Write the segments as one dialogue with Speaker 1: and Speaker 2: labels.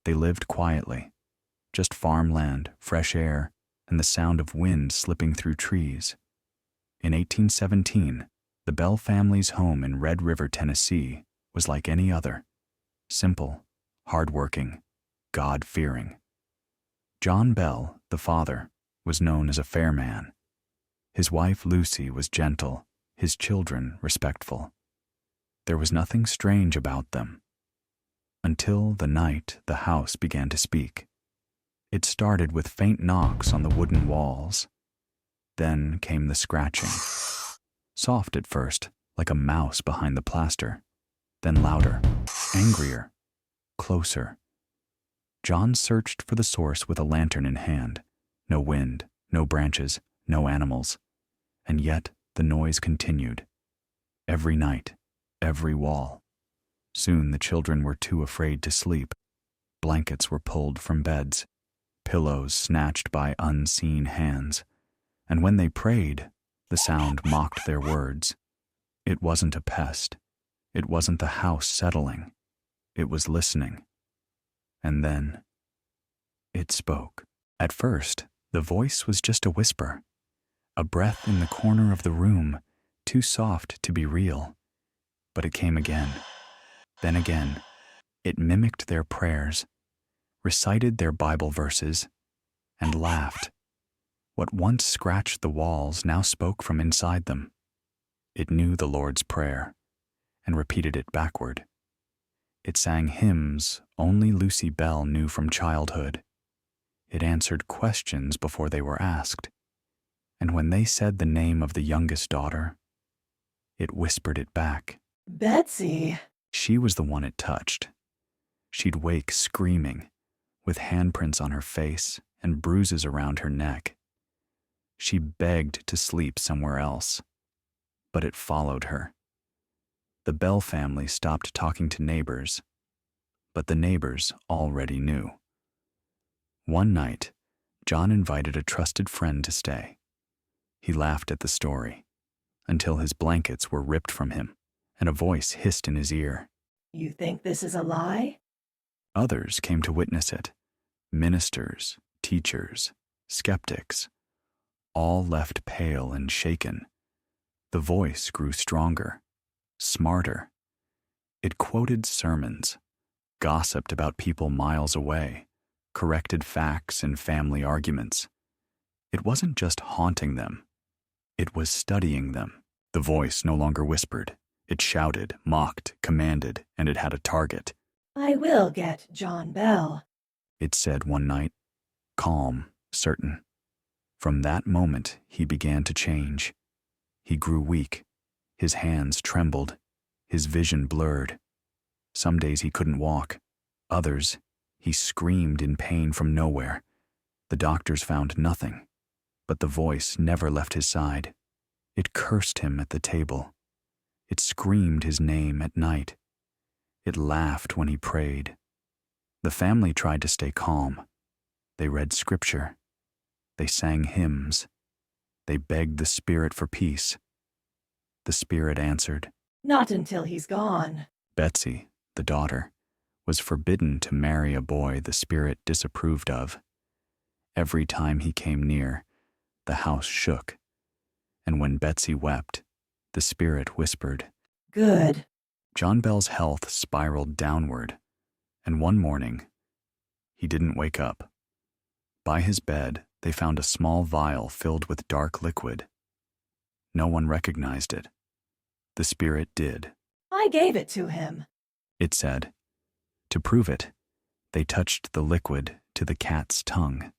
Speaker 1: They lived quietly. Just farmland, fresh air, and the sound of wind slipping through trees. In 1817, the Bell family's home in Red River, Tennessee, was like any other. Simple, hardworking, God-fearing. John Bell, the father, was known as a fair man. His wife Lucy was gentle, his children respectful. There was nothing strange about them. Until the night the house began to speak. It started with faint knocks on the wooden walls. Then came the scratching. Soft at first, like a mouse behind the plaster. Then louder, angrier, closer. John searched for the source with a lantern in hand. No wind, no branches, no animals. And yet the noise continued. Every night, every wall. Soon the children were too afraid to sleep. Blankets were pulled from beds, pillows snatched by unseen hands. And when they prayed, the sound mocked their words. It wasn't a pest. It wasn't the house settling. It was listening. And then it spoke. At first, the voice was just a whisper, a breath in the corner of the room, too soft to be real. But it came again. Then again, it mimicked their prayers, recited their Bible verses, and laughed. What once scratched the walls now spoke from inside them. It knew the Lord's Prayer and repeated it backward. It sang hymns only Lucy Bell knew from childhood. It answered questions before they were asked. And when they said the name of the youngest daughter, it whispered it back.
Speaker 2: Betsy.
Speaker 1: She was the one it touched. She'd wake screaming, with handprints on her face and bruises around her neck. She begged to sleep somewhere else, but it followed her. The Bell family stopped talking to neighbors, but the neighbors already knew. One night, John invited a trusted friend to stay. He laughed at the story, until his blankets were ripped from him, and a voice hissed in his ear.
Speaker 2: You think this is a lie?
Speaker 1: Others came to witness it. Ministers, teachers, skeptics, all left pale and shaken. The voice grew stronger, smarter. It quoted sermons, gossiped about people miles away, corrected facts in family arguments. It wasn't just haunting them. It was studying them. The voice no longer whispered. It shouted, mocked, commanded, and it had a target.
Speaker 2: I will get John Bell,
Speaker 1: It said one night, calm, certain. From that moment, he began to change. He grew weak. His hands trembled. His vision blurred. Some days he couldn't walk. Others, he screamed in pain from nowhere. The doctors found nothing, but the voice never left his side. It cursed him at the table. It screamed his name at night. It laughed when he prayed. The family tried to stay calm. They read scripture. They sang hymns. They begged the Spirit for peace. The Spirit answered.
Speaker 2: Not until he's gone.
Speaker 1: Betsy, the daughter, was forbidden to marry a boy the Spirit disapproved of. Every time he came near, the house shook. And when Betsy wept, the Spirit whispered.
Speaker 2: Good.
Speaker 1: John Bell's health spiraled downward, and one morning, he didn't wake up. By his bed, they found a small vial filled with dark liquid. No one recognized it. The Spirit did.
Speaker 2: I gave it to him,
Speaker 1: It said. To prove it, they touched the liquid to the cat's tongue.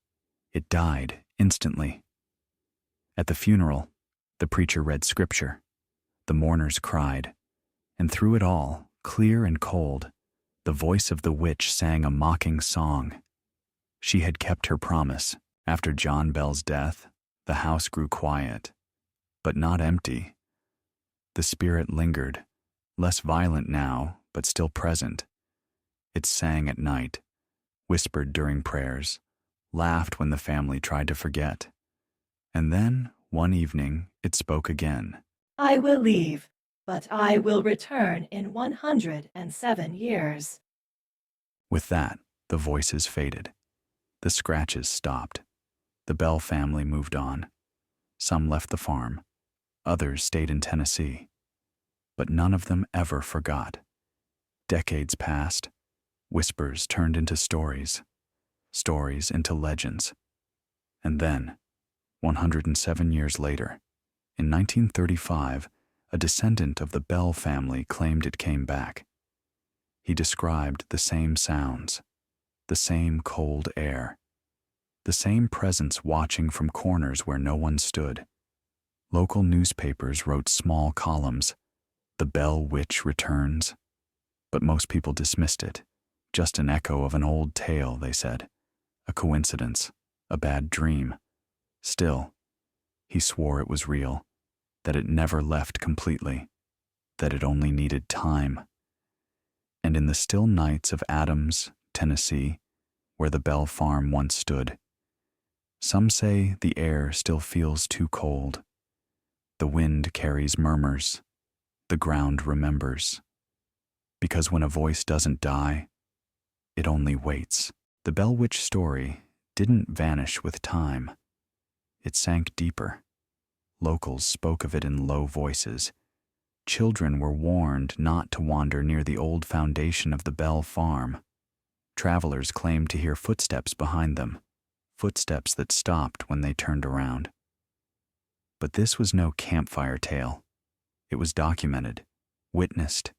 Speaker 1: It died instantly. At the funeral, the preacher read scripture. The mourners cried. And through it all, clear and cold, the voice of the witch sang a mocking song. She had kept her promise. After John Bell's death, the house grew quiet, but not empty. The Spirit lingered, less violent now, but still present. It sang at night, whispered during prayers, laughed when the family tried to forget. And then, one evening, it spoke again.
Speaker 2: I will leave, but I will return in 107 years.
Speaker 1: With that, The voices faded. The scratches stopped. The Bell family moved on. Some left the farm. Others stayed in Tennessee. But none of them ever forgot. Decades passed. Whispers turned into stories. Stories into legends. And then, 107 years later, in 1935, a descendant of the Bell family claimed it came back. He described the same sounds, the same cold air, the same presence watching from corners where no one stood. Local newspapers wrote small columns, "The Bell Witch returns." But most people dismissed it. Just an echo of an old tale, they said. A coincidence, a bad dream. Still, he swore it was real, that it never left completely, that it only needed time. And in the still nights of Adams, Tennessee, where the Bell farm once stood, some say the air still feels too cold. The wind carries murmurs. The ground remembers. Because when a voice doesn't die, it only waits. The Bell Witch story didn't vanish with time. It sank deeper. Locals spoke of it in low voices. Children were warned not to wander near the old foundation of the Bell farm. Travelers claimed to hear footsteps behind them, footsteps that stopped when they turned around. But this was no campfire tale. It was documented, witnessed.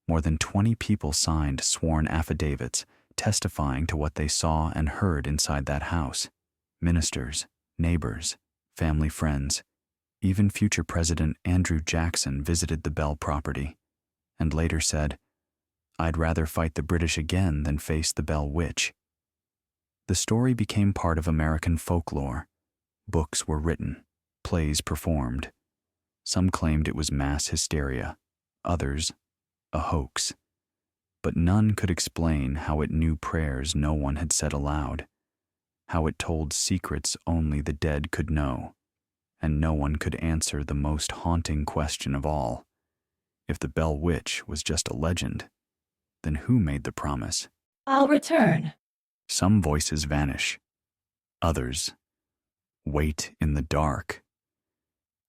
Speaker 1: More than 20 people signed sworn affidavits testifying to what they saw and heard inside that house. Ministers, neighbors, family friends, even future President Andrew Jackson visited the Bell property and later said, "I'd rather fight the British again than face the Bell Witch." The story became part of American folklore. Books were written, plays performed. Some claimed it was mass hysteria, others, a hoax. But none could explain how it knew prayers no one had said aloud, how it told secrets only the dead could know, and no one could answer the most haunting question of all. If the Bell Witch was just a legend, then who made the promise?
Speaker 2: I'll return.
Speaker 1: Some voices vanish. Others wait in the dark.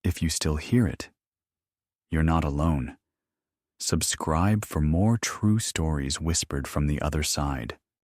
Speaker 1: If you still hear it, you're not alone. Subscribe for more true stories whispered from the other side.